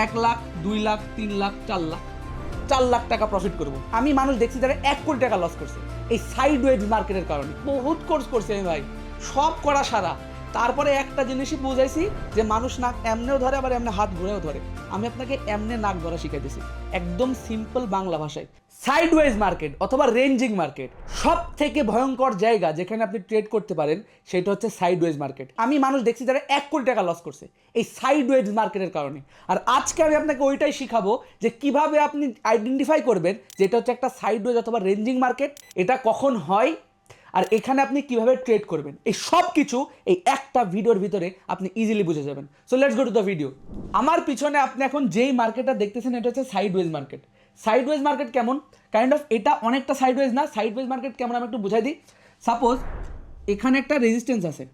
1 লাখ 2 লাখ 3 লাখ 4 লাখ 4 লাখ টাকা প্রফিট করব। আমি মানুষ দেখছি যারা 1 কোটি টাকা লস করছে এই সাইডওয়েজ মার্কেটের কারণে। বহুত কোর্স করছি আমি ভাই, সব করা সারা, তারপরে একটা জিনিসই বুঝাইছি যে মানুষ নাক এমনেও ধরে আবার এমনি হাত ঘুরেও ধরে। আমি আপনাকে এমনে নাক ধরা শিখাইতেছি একদম সিম্পল বাংলা ভাষায়। সাইডওয়েজ মার্কেট অথবা রেঞ্জিং মার্কেট সব থেকে ভয়ঙ্কর জায়গা যেখানে আপনি ট্রেড করতে পারেন সেটা হচ্ছে সাইডওয়েজ মার্কেট। আমি মানুষ দেখছি যারা 1 কোটি টাকা লস করছে এই সাইডওয়েজ মার্কেটের কারণে। আর আজকে আমি আপনাকে ওইটাই শিখাবো যে কিভাবে আপনি আইডেন্টিফাই করবেন যে এটা হচ্ছে একটা সাইডওয়েজ অথবা রেঞ্জিং মার্কেট, এটা কখন হয়, আর এখানে আপনি কিভাবে ট্রেড করবেন। এই সব কিছু এই একটা ভিডিওর ভিতরে আপনি ইজিলি বুঝে যাবেন। So let's go to the video. আমার পিছনে আপনি এখন যেই মার্কেটটা দেখতেছেন এটা হচ্ছে সাইডওয়েজ মার্কেট। সাইডওয়েজ মার্কেট কেমন, কাইন্ড অফ এটা অনেকটা সাইডওয়েজ না। সাইডওয়েজ মার্কেট কেমন আমি একটু বুঝাই দিই। সাপোজ এখানে একটা রেজিস্ট্যান্স আছে,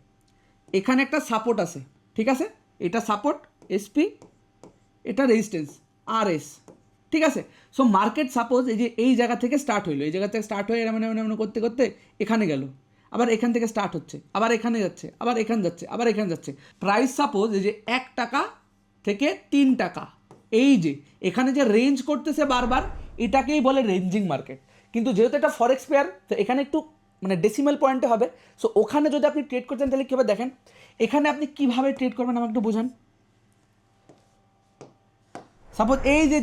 এখানে একটা সাপোর্ট আছে, ঠিক আছে, এটা সাপোর্ট এসপি, এটা রেজিস্ট্যান্স আরএস, ঠিক আছে। সো মার্কেট সাপোজ এই যে এই জায়গা থেকে স্টার্ট হইলো, এই জায়গা থেকে স্টার্ট হয়ে এমন করতে করতে এখানে গেল, আবার এখান থেকে স্টার্ট হচ্ছে, আবার এখানে যাচ্ছে, আবার এখানে যাচ্ছে, আবার এখানে যাচ্ছে। প্রাইস সাপোজ এই যে 1 টাকা থেকে 3 টাকা, এই যে এখানে যে রেঞ্জ করতেছে বারবার, এটাকেই বলে রেঞ্জিং মার্কেট। কিন্তু যেহেতু এটা ফরেক্স পেয়ার তো এখানে একটু মানে ডেসিমাল পয়েন্টে হবে। সো ওখানে যদি আপনি ট্রেড করতেন তাহলে কীভাবে দেখেন, এখানে আপনি কীভাবে ট্রেড করবেন আমাকে একটু বোঝান। সাপোজ এই যে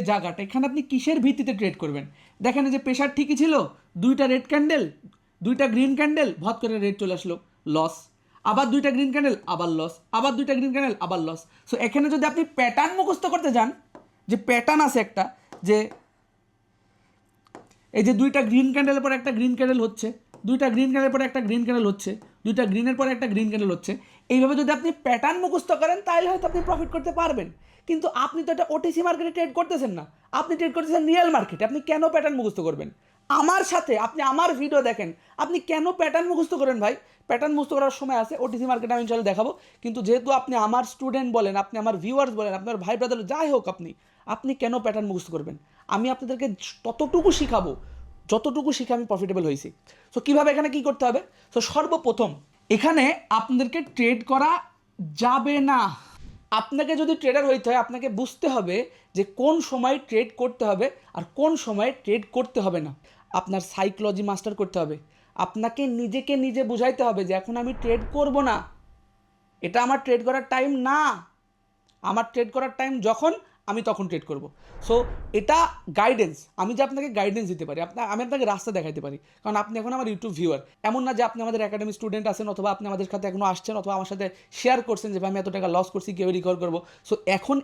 জায়গাটা এখানে আপনি কিসের ভিত্তিতে ট্রেড করবেন। দেখেন এই যে প্রেশার ঠিকই ছিল, 2টা রেড ক্যান্ডেল, 2টা গ্রিন ক্যান্ডেল, ভত করে রেড চলে আসলো, লস। আবার 2টা গ্রিন ক্যান্ডেল, আবার লস, আবার 2টা গ্রিন ক্যান্ডেল, আবার লস। সো এখানে যদি আপনি প্যাটার্ন মুখস্থ করতে যান, যে প্যাটার্ন আছে একটা, যে এই যে 2টা গ্রিন ক্যান্ডেলের পরে একটা গ্রিন ক্যান্ডেল হচ্ছে, 2টা গ্রিন ক্যান্ডেলের পরে একটা গ্রিন ক্যান্ডেল হচ্ছে, 2টা গ্রিনের পরে একটা গ্রিন ক্যান্ডেল হচ্ছে, এইভাবে যদি আপনি প্যাটার্ন মুখস্থ করেন তাহলে হয়তো আপনি প্রফিট করতে পারবেন। কিন্তু আপনি তো এটা ওটিসি মার্কেটে ট্রেড করতেছেন না, আপনি ট্রেড করতেছেন রিয়েল মার্কেটে। আপনি কেন প্যাটার্ন মুখস্থ করবেন? আমার সাথে আপনি আমার ভিডিও দেখেন, আপনি কেন প্যাটার্ন মুখস্থ করেন ভাই? প্যাটার্ন মুখস্থ করার সময় আছে, ওটিসি মার্কেটে আমি ইনশাআল্লাহ দেখাবো। কিন্তু যেহেতু আপনি আমার স্টুডেন্ট বলেন, আপনি আমার ভিউয়ার্স বলেন, আপনার ভাই ব্রাদার যাই হোক, আপনি কেন প্যাটার্ন মুখস্থ করবেন? আমি আপনাদেরকে ততটুকু শিখাবো যতটুকু শিখে আমি প্রফিটেবল হয়েছি। সো কীভাবে এখানে কী করতে হবে? সো সর্বপ্রথম এখানে আপনাদেরকে ট্রেড করা যাবে না। আপনাকে যদি ট্রেডার হইতে হয় আপনাকে বুঝতে হবে যে কোন সময় ট্রেড করতে হবে আর কোন সময় ট্রেড করতে হবে না। আপনার সাইকোলজি মাস্টার করতে হবে। আপনাকে নিজেকে নিজে বুঝাইতে হবে যে এখন আমি ট্রেড করব না, এটা আমার ট্রেড করার টাইম না। আমার ট্রেড করার টাইম যখন আমি তখন ট্রেড করব। সো এটা গাইডেন্স, আমি যে আপনাকে গাইডেন্স দিতে পারি, আমি আপনাকে রাস্তা দেখাতে পারি, কারণ আপনি এখন আমার ইউটিউব ভিউয়ার। এমন না যে আপনি আমাদের একাডেমি স্টুডেন্ট আছেন অথবা আপনি আমাদের সাথে এখনও আসছেন অথবা আমার সাথে শেয়ার করছেন যে ভাই আমি এত টাকা লস করছি, কীভাবে রিকভার করবো। সো এখন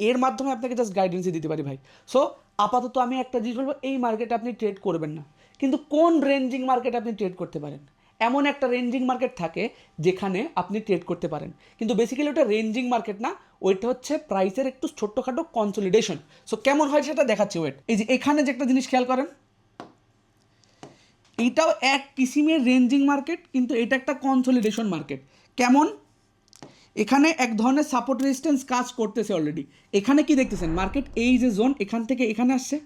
এর মাধ্যমে আপনাকে জাস্ট গাইডেন্সই দিতে পারি ভাই। সো আপাতত আমি একটা জিনিস বলবো, এই মার্কেটে আপনি ট্রেড করবেন না। কিন্তু কোন রেঞ্জিং মার্কেটে আপনি ট্রেড করতে পারেন? এমন একটা রেঞ্জিং মার্কেট থাকে যেখানে আপনি ট্রেড করতে পারেন, কিন্তু বেসিক্যালি ওটা রেঞ্জিং মার্কেট না, ওইটা হচ্ছে প্রাইসের একটু ছোট্টখাটো কনসলিডেশন। সো কেমন হয় সেটা দেখাচ্ছি। ওয়েট, এই যে এখানে যে একটা জিনিস খেয়াল করেন, এইটাও এক কিসিমের রেঞ্জিং মার্কেট, কিন্তু এটা একটা কনসলিডেশন মার্কেট। কেমন? এখানে এক ধরনের সাপোর্ট রেজিস্ট্যান্স কাজ করতেছে অলরেডি। এখানে কি দেখতেছেন, মার্কেট এই যে জোন, এখান থেকে এখানে আসছে,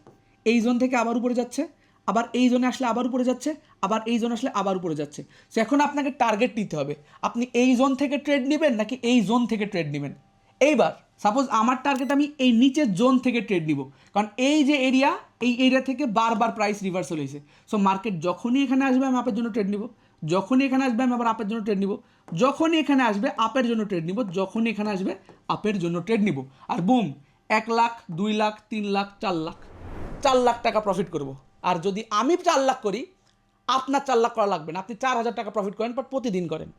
এই জোন থেকে আবার উপরে যাচ্ছে, আবার এই জোনে আসলে আবার উপরে যাচ্ছে, আবার এই জোন আসলে আবার উপরে যাচ্ছে। সো এখন আপনাকে টার্গেট নিতে হবে, আপনি এই জোন থেকে ট্রেড নেবেন নাকি এই জোন থেকে ট্রেড নেবেন। এইবার সাপোজ আমার টার্গেট আমি এই নিচের জোন থেকে ট্রেড নিব, কারণ এই যে এরিয়া, এই এরিয়া থেকে বারবার প্রাইস রিভার্সাল হয়েছে। সো মার্কেট যখনই এখানে আসবে আমি আপের জন্য ট্রেড নিব, যখনই এখানে আসবে আমি আবার আপের জন্য ট্রেড নিব, যখনই এখানে আসবে আপের জন্য ট্রেড নিব, যখনই এখানে আসবে আপের জন্য ট্রেড নিব। আর বুম, 1 লাখ 2 লাখ 3 লাখ 4 লাখ 4 লাখ টাকা প্রফিট করব। আর যদি আমি 4 লাখ করি, আপনার 4 লাখ করা লাগবে না, আপনি 4,000 টাকা প্রফিট করেন, বাট প্রতিদিন করেন।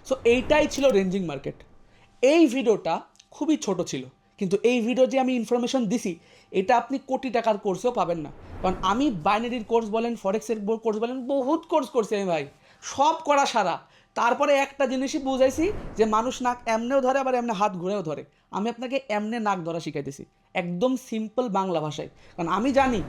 সো এইটাই ছিল রেঞ্জিং মার্কেট। এই ভিডিওটা খুবই ছোট ছিল, কিন্তু এই ভিডিও যে আমি ইনফরমেশন দিছি এটা আপনি কোটি টাকার কোর্সেও পাবেন না। কারণ আমি বাইনারির কোর্স বলেন, ফরেক্সের কোর্স বলেন, বহুত কোর্স করছি আমি ভাই, সব করা সারা, তারপরে একটা জিনিসই বুঝাইছি যে মানুষ নাক এমনেও ধরে আবার এমনি হাত ঘুরেও ধরে। আমি আপনাকে এমনে নাক ধরা শিখাইতেছি একদম সিম্পল বাংলা ভাষায়। কারণ আমি জানি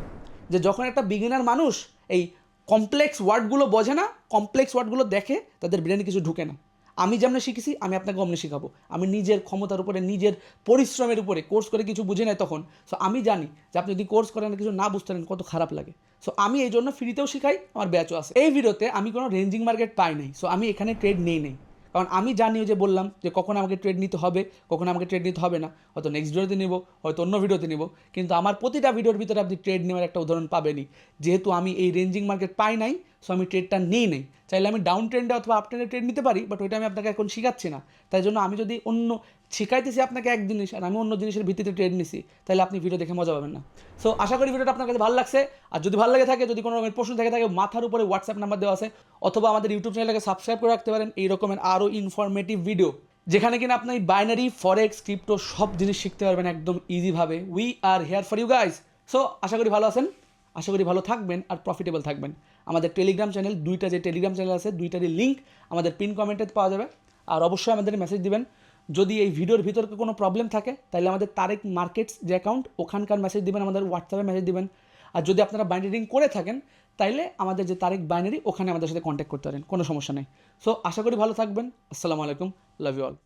যে যখন একটা বিগিনার মানুষ এই কমপ্লেক্স ওয়ার্ডগুলো বোঝে না, কমপ্লেক্স ওয়ার্ডগুলো দেখে, তাদের ব্রেনে কিছু ঢুকে না। আমি যেমন শিখেছি আমি আপনাকে অমনি শিখাবো। আমি নিজের ক্ষমতার উপরে, নিজের পরিশ্রমের উপরে কোর্স করে কিছু বুঝে নাই তখন। সো আমি জানি যে আপনি যদি কোর্স করেন কিছু না বুঝতে পারেন কত খারাপ লাগে। সো আমি এই জন্য ফ্রিতেও শিখাই, আমার ব্যাচও আছে। এই ভিডিওতে আমি কোনো রেঞ্জিং মার্কেট পাই নাই, সো আমি এখানে ট্রেড নেই। কারণ আমি জানিও যে বললাম যে কখন আমাকে ট্রেড নিতে হবে, কখন আমাকে ট্রেড নিতে হবে না, হয়তো নেক্সট ভিডিওতে নেব, হয়তো অন্য ভিডিওতে নেব, কিন্তু আমার প্রতিটা ভিডিওর ভিতরে আপনি ট্রেড নেওয়ার একটা উদাহরণ পাবেনই। যেহেতু আমি এই রেঞ্জিং মার্কেট পাই নাই, সো আমি ট্রেডটা নিই নেই। চাইলে আমি ডাউন ট্রেন্ডে অথবা আপ ট্রেন্ডে ট্রেড নিতে পারি, বাট ওইটা আমি আপনাকে এখন শেখাচ্ছি না। তাই জন্য আমি যদি অন্য শেখাইতেছি আপনাকে এক জিনিস আর আমি অন্য জিনিসের ভিত্তিতে ট্রেড নিছি, তাহলে আপনি ভিডিও দেখে মজা পাবেন না। সো আশা করি ভিডিওটা আপনার কাছে ভালো লাগছে। আর যদি ভালো লাগে থাকে, যদি কোনো রকমের প্রশ্ন থেকে থাকে, মাথার উপরে হোয়াটসঅ্যাপ নাম্বার দেওয়া আছে, অথবা আমাদের ইউটিউব চ্যানেলটাকে সাবস্ক্রাইব করে রাখতে পারেন এই রকমের আরও ইনফরমেটিভ ভিডিও, যেখানে কিনা আপনি বাইনারি, ফরেক্স, ক্রিপ্টো সব জিনিস শিখতে পারবেন একদম ইজিভাবে। We are here for you guys. So আশা করি ভালো আছেন, আশা করি ভালো থাকবেন আর প্রফিটেবল থাকবেন। আমাদের টেলিগ্রাম চ্যানেল, দুইটা যে টেলিগ্রাম চ্যানেল আছে, দুইটারই লিঙ্ক আমাদের পিন কমেন্টে পাওয়া যাবে। আর অবশ্যই আমাদের মেসেজ দিবেন। যদি এই ভিডিওর ভিতরে কোনো প্রবলেম থাকে, তাহলে আমাদের তারেক মার্কেটস যে অ্যাকাউন্ট, ওখানকার মেসেজ দিবেন, আমাদের হোয়াটসঅ্যাপে মেসেজ দিবেন। আর যদি আপনারা বাইনারি করে থাকেন, তাইলে আমাদের যে তারেক বাইনারি, ওখানে আমাদের সাথে কন্ট্যাক্ট করতে পারেন, কোনো সমস্যা নেই। সো আশা করি ভালো থাকবেন। আসসালামু আলাইকুম, লাভ ইউ অল।